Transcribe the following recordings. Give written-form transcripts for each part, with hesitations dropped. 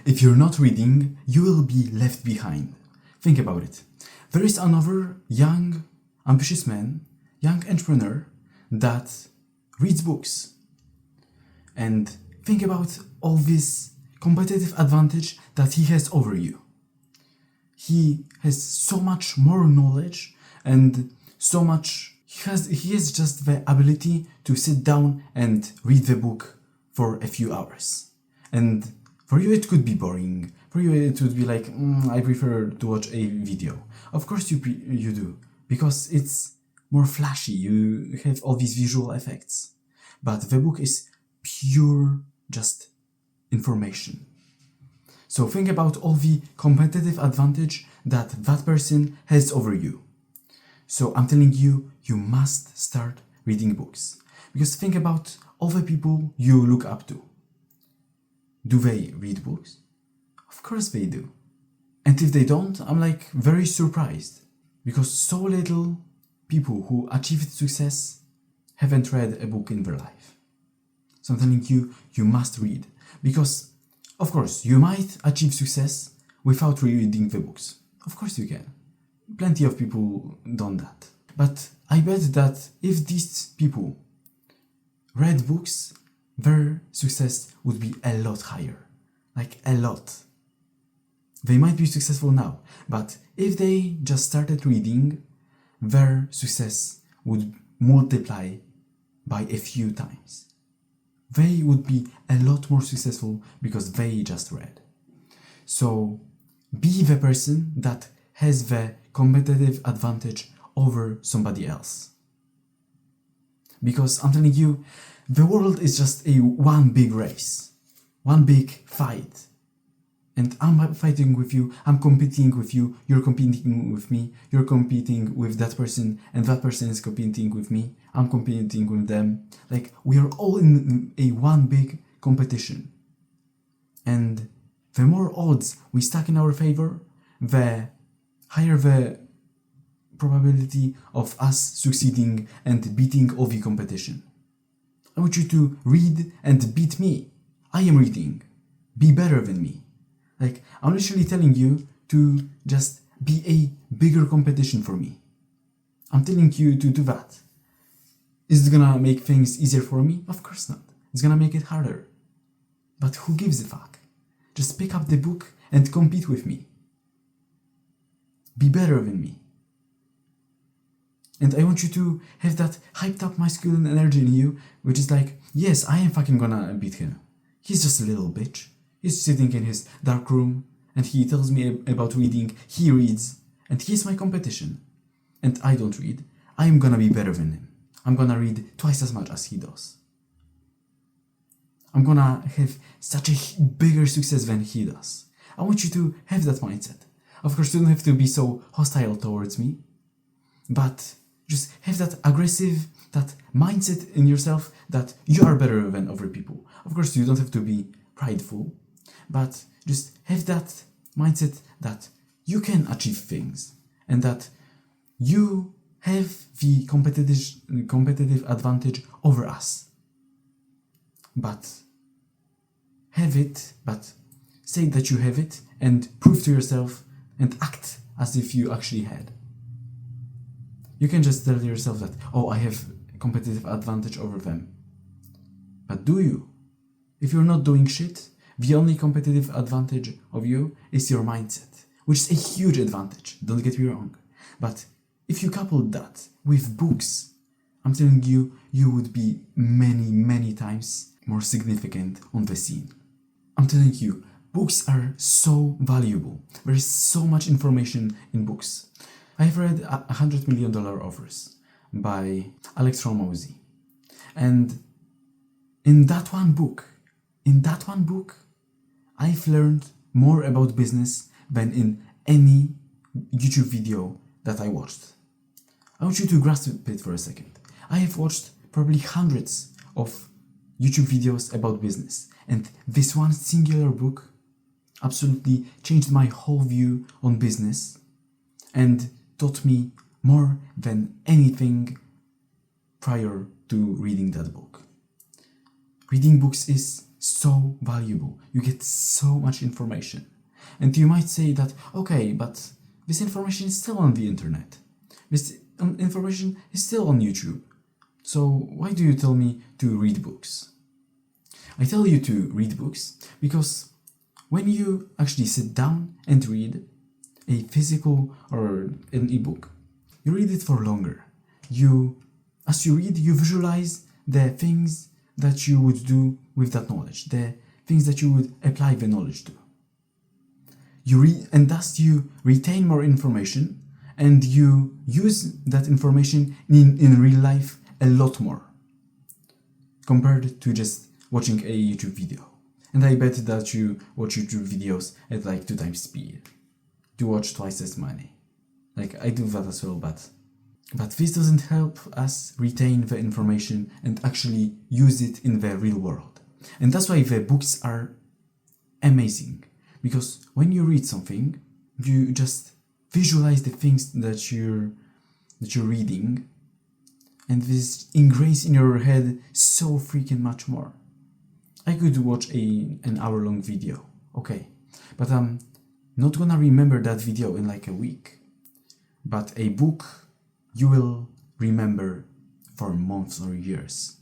if you're not reading, you will be left behind. Think about it. There is another young, ambitious man, young entrepreneur that reads books. And think about all this competitive advantage that he has over you. He has so much more knowledge and so much, he has just the ability to sit down and read the book for a few hours. And for you it could be boring. For you it would be like, I prefer to watch a video. Of course you do, because it's more flashy, you have all these visual effects. But the book is pure just information. So think about all the competitive advantage that that person has over you. So I'm telling you, you must start reading books. Because think about all the people you look up to. Do they read books? Of course they do. And if they don't, I'm like very surprised. Because so little people who achieved success haven't read a book in their life. So I'm telling you, you must read. Because, of course, you might achieve success without reading the books. Of course you can. Plenty of people done that. But I bet that if these people read books, their success would be a lot higher. Like a lot. They might be successful now, but if they just started reading, their success would multiply by a few times. They would be a lot more successful because they just read. So be the person that has the competitive advantage over somebody else. Because I'm telling you, the world is just one big race, one big fight. And I'm fighting with you, I'm competing with you, you're competing with me, you're competing with that person, and that person is competing with me, I'm competing with them. Like, we are all in a one big competition. And the more odds we stack in our favor, the higher the probability of us succeeding and beating all the competition. I want you to read and beat me. I am reading. Be better than me. Like, I'm literally telling you to just be a bigger competition for me. I'm telling you to do that. Is it gonna make things easier for me? Of course not. It's gonna make it harder. But who gives a fuck? Just pick up the book and compete with me. Be better than me. And I want you to have that hyped up masculine energy in you, which is like, yes, I am fucking gonna beat him. He's just a little bitch. He's sitting in his dark room and he tells me about reading, he reads, and he's my competition. And I don't read. I am gonna be better than him. I'm gonna read twice as much as he does. I'm gonna have such a bigger success than he does. I want you to have that mindset. Of course, you don't have to be so hostile towards me, but just have that aggressive, that mindset in yourself that you are better than other people. Of course, you don't have to be prideful, but just have that mindset that you can achieve things and that you have the competitive advantage over us. But have it, but say that you have it and prove to yourself and act as if you actually had. You can just tell yourself that, oh, I have competitive advantage over them. But do you? If you're not doing shit, the only competitive advantage of you is your mindset, which is a huge advantage, don't get me wrong. But if you coupled that with books, I'm telling you, you would be many, many times more significant on the scene. I'm telling you, books are so valuable. There is so much information in books. I have read $100 Million Offers by Alex Hormozi. And in that one book, I've learned more about business than in any YouTube video that I watched. I want you to grasp it for a second. I have watched probably hundreds of YouTube videos about business, and this one singular book absolutely changed my whole view on business and taught me more than anything prior to reading that book. Reading books is so valuable. You get so much information. And you might say that, okay, but this information is still on the internet. This information is still on YouTube. So why do you tell me to read books? I tell you to read books because when you actually sit down and read a physical or an ebook, you read it for longer. As you read, you visualize the things that you would do with that knowledge, the things that you would apply the knowledge to. You read, and thus you retain more information, and you use that information in real life a lot more compared to just watching a YouTube video. And I bet that you watch YouTube videos at like 2 times speed to watch twice as many. Like, I do that as well, but this doesn't help us retain the information and actually use it in the real world. And that's why the books are amazing, because when you read something, you just visualize the things that you're reading, and this ingrains in your head so freaking much more. I could watch an hour-long video, okay, but I'm not gonna remember that video in like a week. But a book, you will remember for months or years.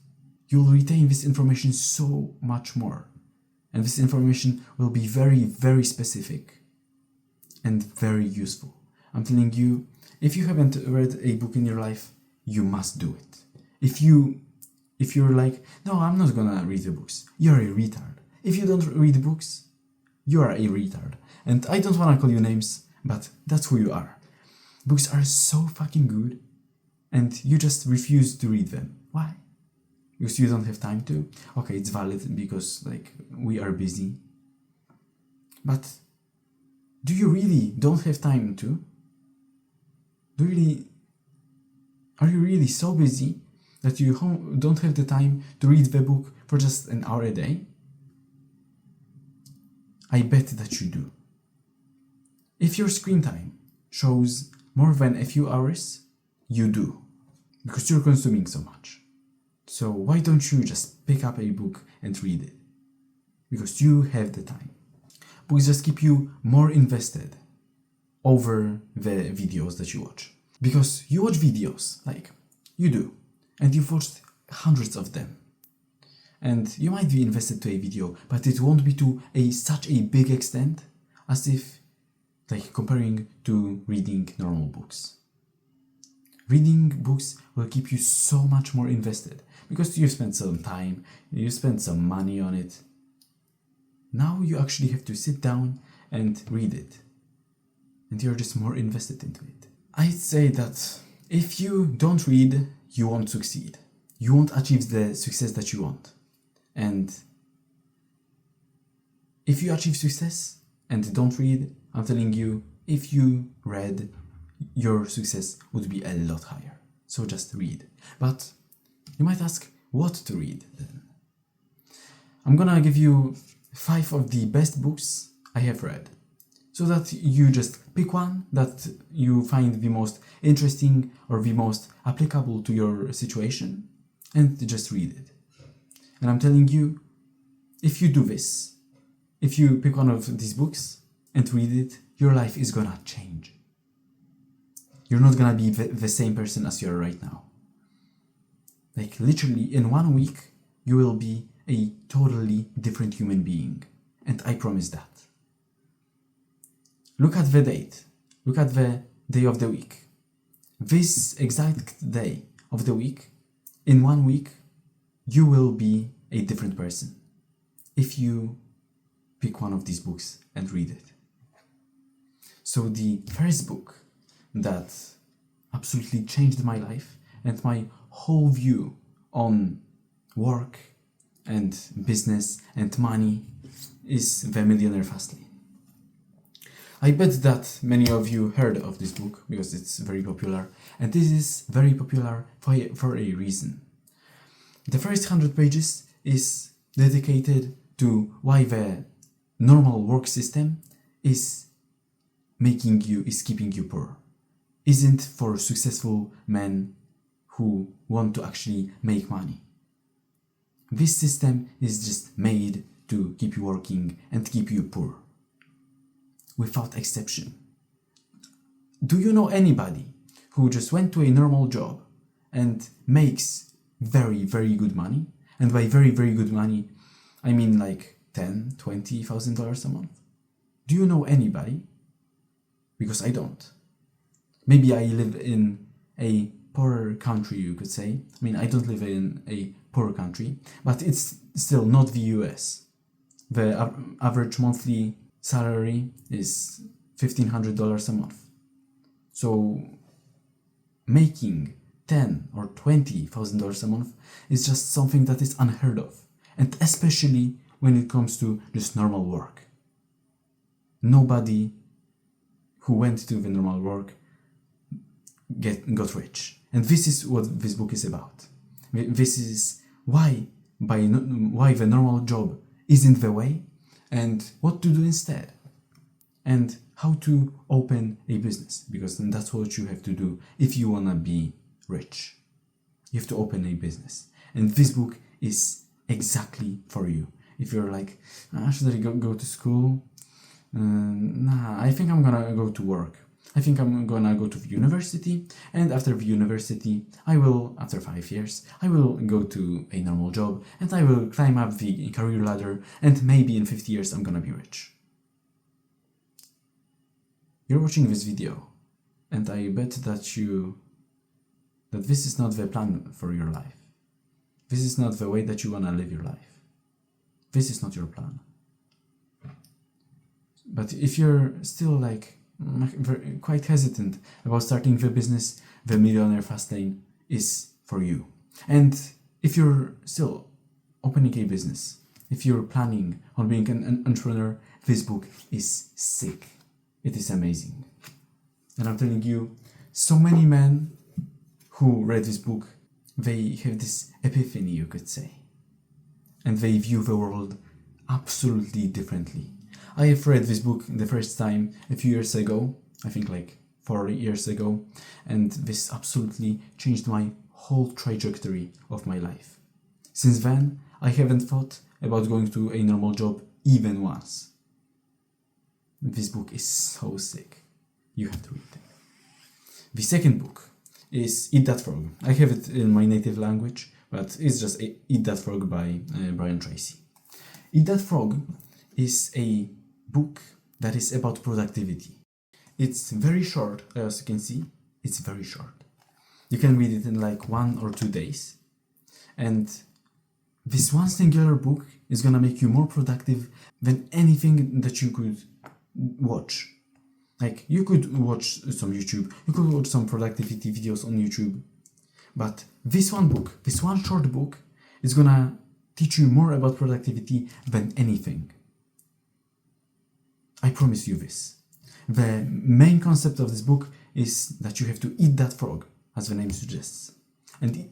You'll retain this information so much more. And this information will be very, very specific and very useful. I'm telling you, if you haven't read a book in your life, you must do it. If you're like, no, I'm not gonna read the books, you're a retard. If you don't read books, you are a retard. And I don't wanna call you names, but that's who you are. Books are so fucking good, and you just refuse to read them. Why? Because you don't have time to? Okay, it's valid because, like, we are busy. But do you really don't have time to? Are you really so busy that you don't have the time to read the book for just an hour a day? I bet that you do. If your screen time shows more than a few hours, you do, because you're consuming so much. So why don't you just pick up a book and read it? Because you have the time. Books just keep you more invested over the videos that you watch. Because you watch videos, like you do, and you've watched hundreds of them. And you might be invested to a video, but it won't be to such a big extent as if, like, comparing to reading normal books. Reading books will keep you so much more invested because you spent some time, you spent some money on it. Now you actually have to sit down and read it, and you're just more invested into it. I'd say that if you don't read, you won't succeed. You won't achieve the success that you want. And if you achieve success and don't read, I'm telling you, if you read, your success would be a lot higher. So just read. But you might ask, what to read then? I'm gonna give you 5 of the best books I have read, so that you just pick one that you find the most interesting or the most applicable to your situation and just read it. And I'm telling you, if you do this, if you pick one of these books and read it, your life is gonna change. You're not gonna be the same person as you are right now. Like, literally, in 1 week, you will be a totally different human being. And I promise that. Look at the date. Look at the day of the week. This exact day of the week, in 1 week, you will be a different person if you pick one of these books and read it. So the first book that absolutely changed my life and my whole view on work and business and money is The Millionaire Fastlane. I bet that many of you heard of this book because it's very popular, and this is very popular for a reason. The first 100 pages is dedicated to why the normal work system is keeping you poor. Isn't for successful men who want to actually make money. This system is just made to keep you working and keep you poor. Without exception. Do you know anybody who just went to a normal job and makes very, very good money? And by very, very good money, I mean like $10,000, $20,000 a month. Do you know anybody? Because I don't. Maybe I live in a poorer country, you could say. I mean, I don't live in a poor country, but it's still not the US. The average monthly salary is $1,500 a month. So making $10,000 or $20,000 a month is just something that is unheard of, and especially when it comes to just normal work. Nobody who went to the normal work got rich, and this is what this book is about. This is why the normal job isn't the way, and what to do instead, and how to open a business, because then that's what you have to do if you wanna be rich. You have to open a business, and this book is exactly for you. If you're like, should I go to school? Nah, I think I'm gonna go to work. I think I'm gonna go to the university, and after the university, after 5 years, I will go to a normal job, and I will climb up the career ladder, and maybe in 50 years I'm gonna be rich. You're watching this video, and I bet that this is not the plan for your life. This is not the way that you wanna live your life. This is not your plan. But if you're still like quite hesitant about starting the business, the Millionaire Fastlane is for you. And if you're still opening a business, if you're planning on being an entrepreneur, this book is sick. It is amazing. And I'm telling you, so many men who read this book, they have this epiphany, you could say. And they view the world absolutely differently. I have read this book the first time a few years ago, I think like 4 years ago, and this absolutely changed my whole trajectory of my life. Since then, I haven't thought about going to a normal job even once. This book is so sick. You have to read it. The second book is Eat That Frog. I have it in my native language, but it's just Eat That Frog by Brian Tracy. Eat That Frog is a book that is about productivity. It's very short, as you can see, it's very short. You can read it in like 1 or 2 days. And this one singular book is gonna make you more productive than anything that you could watch. Like, you could watch some YouTube, you could watch some productivity videos on YouTube, but this one short book is gonna teach you more about productivity than anything. I promise you this. The main concept of this book is that you have to eat that frog, as the name suggests, and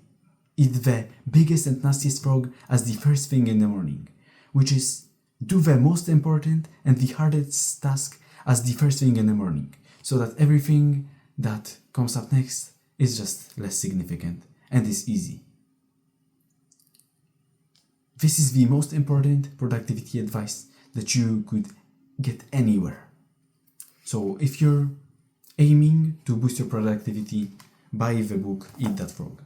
eat the biggest and nastiest frog as the first thing in the morning, which is do the most important and the hardest task as the first thing in the morning, so that everything that comes up next is just less significant and is easy. This is the most important productivity advice that you could get anywhere. So if you're aiming to boost your productivity, buy the book Eat That Frog.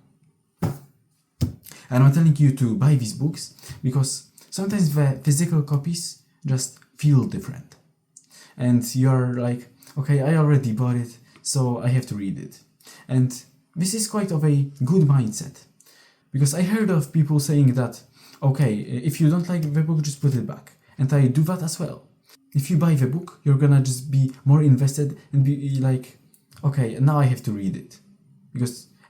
And I'm telling you to buy these books because sometimes the physical copies just feel different. And you're like, okay, I already bought it, so I have to read it. And this is quite of a good mindset. Because I heard of people saying that, okay, if you don't like the book, just put it back. And I do that as well. If you buy the book, you're gonna just be more invested and be like, okay, now I have to read it.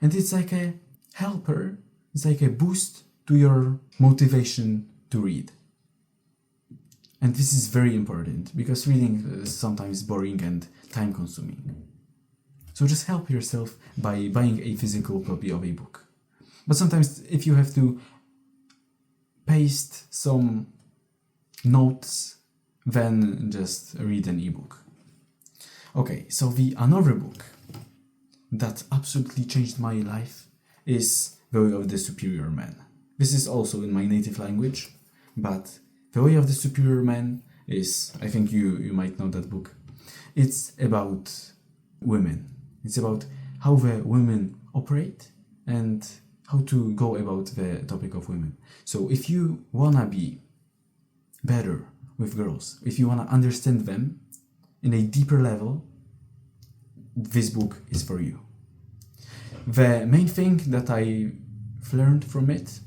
And it's like a helper, it's like a boost to your motivation to read. And this is very important because reading is sometimes boring and time consuming. So just help yourself by buying a physical copy of a book. But sometimes if you have to paste some notes, then just read an ebook. Okay, so the another book that absolutely changed my life is The Way of the Superior Man. This is also in my native language, but The Way of the Superior Man is, I think you might know that book. It's about women. It's about how the women operate and how to go about the topic of women. So if you wanna be better with girls, if you wanna understand them in a deeper level, this book is for you. The main thing that I've learned from it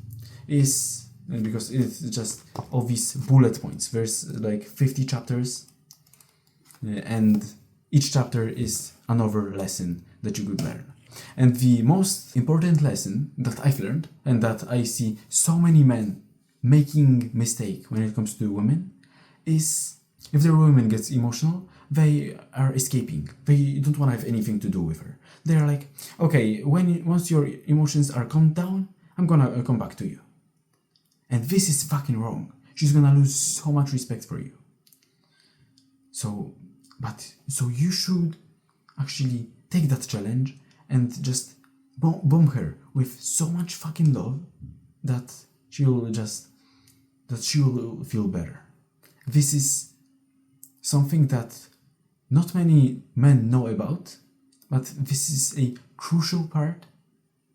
is, because it's just all these bullet points, there's like 50 chapters, and each chapter is another lesson that you could learn. And the most important lesson that I've learned, and that I see so many men making mistake when it comes to women, is if their woman gets emotional, they are escaping. They don't want to have anything to do with her. They're like, okay, once your emotions are calmed down, I'm gonna come back to you. And this is fucking wrong. She's gonna lose so much respect for you. So you should actually take that challenge and just bomb her with so much fucking love that she will feel better. This is something that not many men know about, but this is a crucial part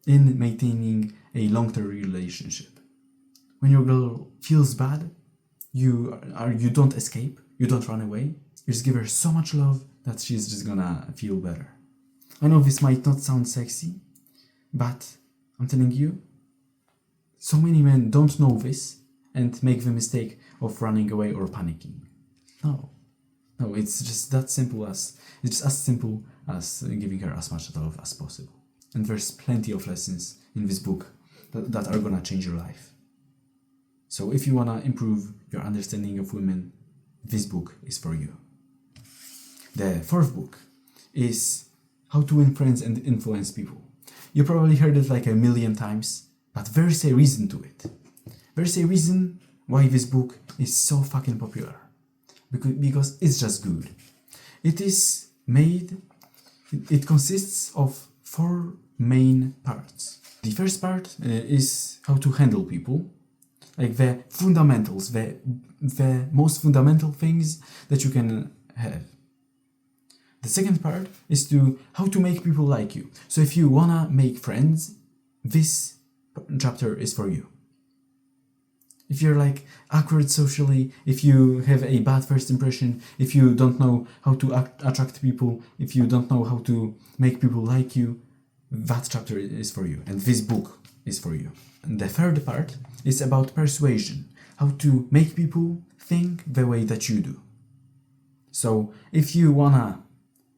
in maintaining a long-term relationship. When your girl feels bad, you don't escape, you don't run away, you just give her so much love that she's just gonna feel better. I know this might not sound sexy, but I'm telling you, so many men don't know this and make the mistake of running away or panicking. No, it's just as simple as giving her as much love as possible. And there's plenty of lessons in this book that are gonna change your life. So if you wanna improve your understanding of women, this book is for you. The fourth book is How to Win Friends and Influence People. You probably heard it like a million times, but there's a reason to it. There's a reason why this book is so fucking popular. Because it's just good. It consists of 4 main parts. The first part is how to handle people, like the fundamentals, the most fundamental things that you can have. The second part is how to make people like you. So if you wanna make friends, this chapter is for you. If you're like awkward socially, if you have a bad first impression, if you don't know how to attract people, if you don't know how to make people like you, that chapter is for you. And this book is for you. And the third part is about persuasion, how to make people think the way that you do. So if you wanna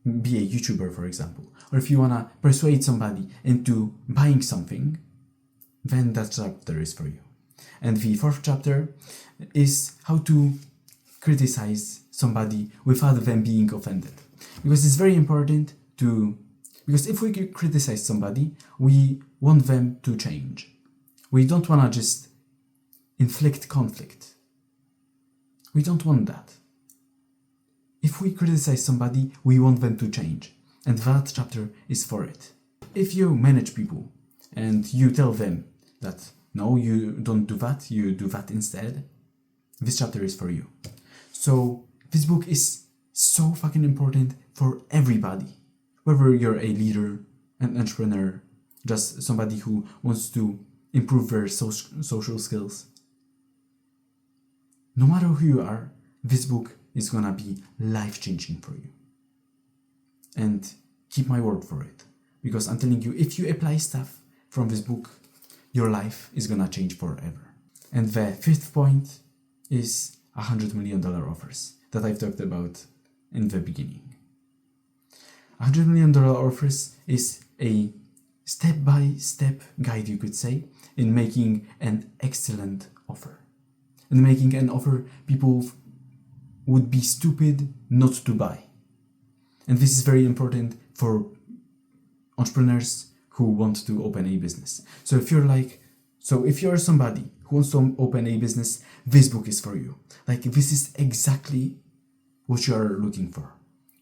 be a YouTuber, for example, or if you wanna persuade somebody into buying something, then that chapter is for you. And the fourth chapter is how to criticize somebody without them being offended. Because it's very important because if we criticize somebody, we want them to change. We don't want to just inflict conflict. We don't want that. If we criticize somebody, we want them to change. And that chapter is for it. If you manage people and you tell them that no, you don't do that, you do that instead, this chapter is for you. So this book is so fucking important for everybody. Whether you're a leader, an entrepreneur, just somebody who wants to improve their social skills. No matter who you are, this book is gonna be life-changing for you. And keep my word for it. Because I'm telling you, if you apply stuff from this book, your life is gonna change forever. And the fifth point is $100 million offers that I've talked about in the beginning. $100 million offers is a step-by-step guide, you could say, in making an excellent offer. In making an offer people would be stupid not to buy. And this is very important for entrepreneurs who want to open a business. So if you're somebody who wants to open a business, this book is for you. Like, this is exactly what you are looking for.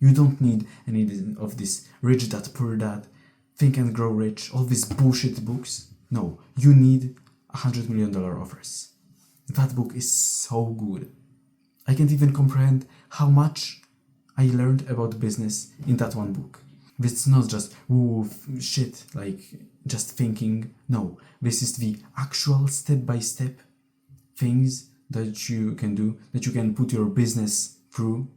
You don't need any of this Rich Dad, Poor Dad, Think and Grow Rich, all these bullshit books. No, you need $100 million offers. That book is so good. I can't even comprehend how much I learned about business in that one book. It's not just, shit, like just thinking. No, this is the actual step-by-step things that you can do, that you can put your business through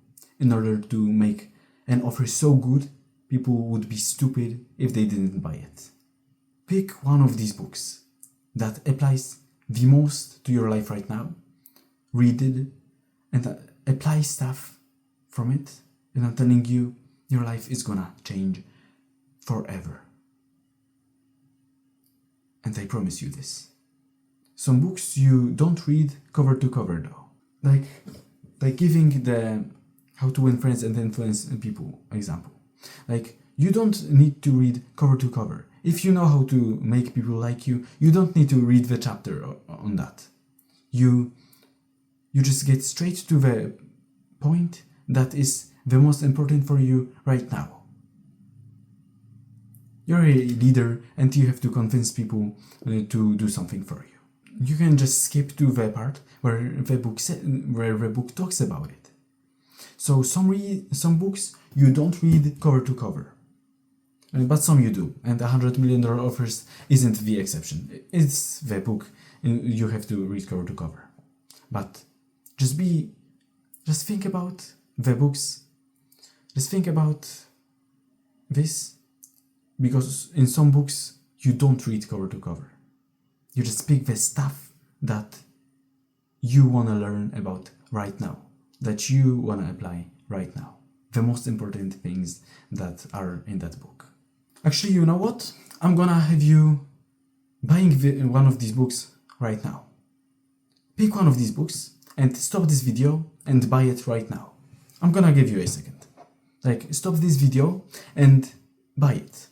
in order to make an offer so good, people would be stupid if they didn't buy it. Pick one of these books that applies the most to your life right now, read it, and apply stuff from it, and I'm telling you, your life is gonna change forever. And I promise you this. Some books you don't read cover to cover though. Like giving the How to Win Friends and Influence People example. Like, you don't need to read cover to cover. If you know how to make people like you, you don't need to read the chapter on that. You just get straight to the point that is the most important for you right now. You're a leader and you have to convince people to do something for you. You can just skip to the part where the book talks about it. So some books you don't read cover to cover, but some you do, and $100 Million Offers isn't the exception. It's the book you have to read cover to cover. But just think about the books. Just think about this, because in some books you don't read cover to cover. You just pick the stuff that you want to learn about right now, that you want to apply right now. The most important things that are in that book. Actually, you know what? I'm gonna have you buying one of these books right now. Pick one of these books and stop this video and buy it right now. I'm gonna give you a second. Like, stop this video and buy it.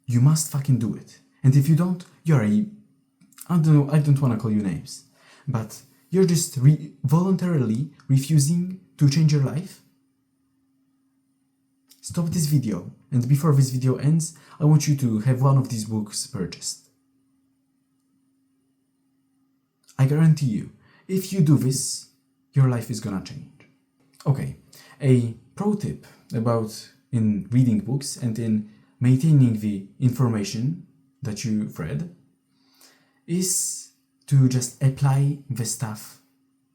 You must fucking do it. And if you don't, you're I don't want to call you names, but you're just voluntarily refusing to change your life. Stop this video, and before this video ends, I want you to have one of these books purchased. I guarantee you, if you do this, your life is gonna change. Okay, a pro tip about in reading books and in maintaining the information that you've read is to just apply the stuff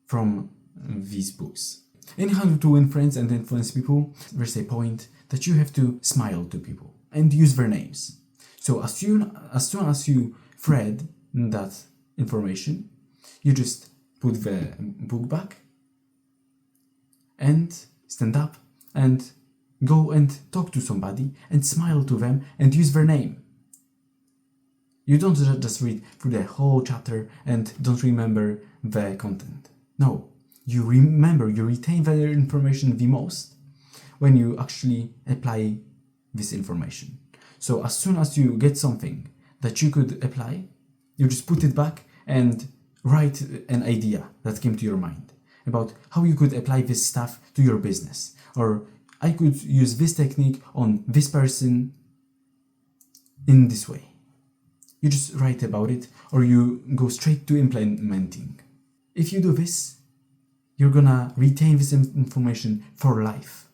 from these books. In How to Win Friends and Influence People, there's a point that you have to smile to people and use their names. So as soon as you read that information, you just put the book back and stand up and go and talk to somebody and smile to them and use their name. You don't just read through the whole chapter and don't remember the content. No, you retain the information the most when you actually apply this information. So as soon as you get something that you could apply, you just put it back and write an idea that came to your mind about how you could apply this stuff to your business. Or I could use this technique on this person in this way. You just write about it, or you go straight to implementing. If you do this, you're gonna retain this information for life.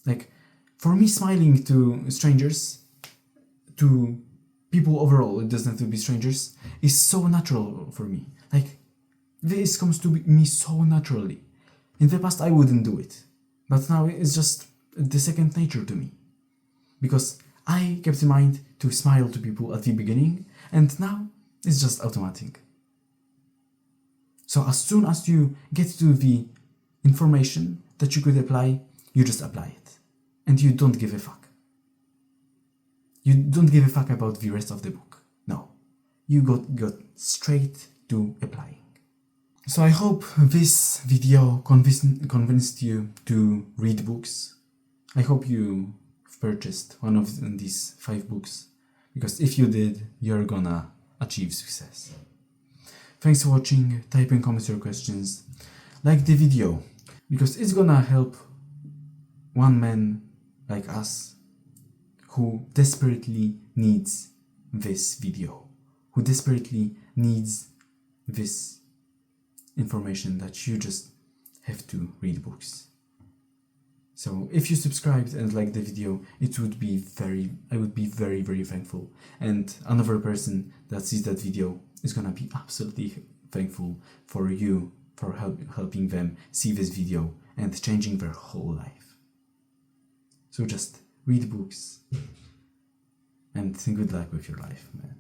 Like, for me, smiling to strangers, to people overall, it doesn't have to be strangers, is so natural for me. Like, this comes to me so naturally. In the past, I wouldn't do it, but now it's just the second nature to me. Because I kept in mind to smile to people at the beginning, and now it's just automatic. So as soon as you get to the information that you could apply, you just apply it. And you don't give a fuck. You don't give a fuck about the rest of the book. No. You got straight to applying. So I hope this video convinced you to read books. I hope you purchased one of these 5 books, because if you did, you're gonna achieve success. Thanks for watching. Type in comments your questions. Like the video, because it's gonna help one man like us who desperately needs this video, who desperately needs this information that you just have to read books. So if you subscribed and liked the video, I would be very, very thankful. And another person that sees that video is gonna be absolutely thankful for you, for helping them see this video and changing their whole life. So just read books and good luck with your life, man.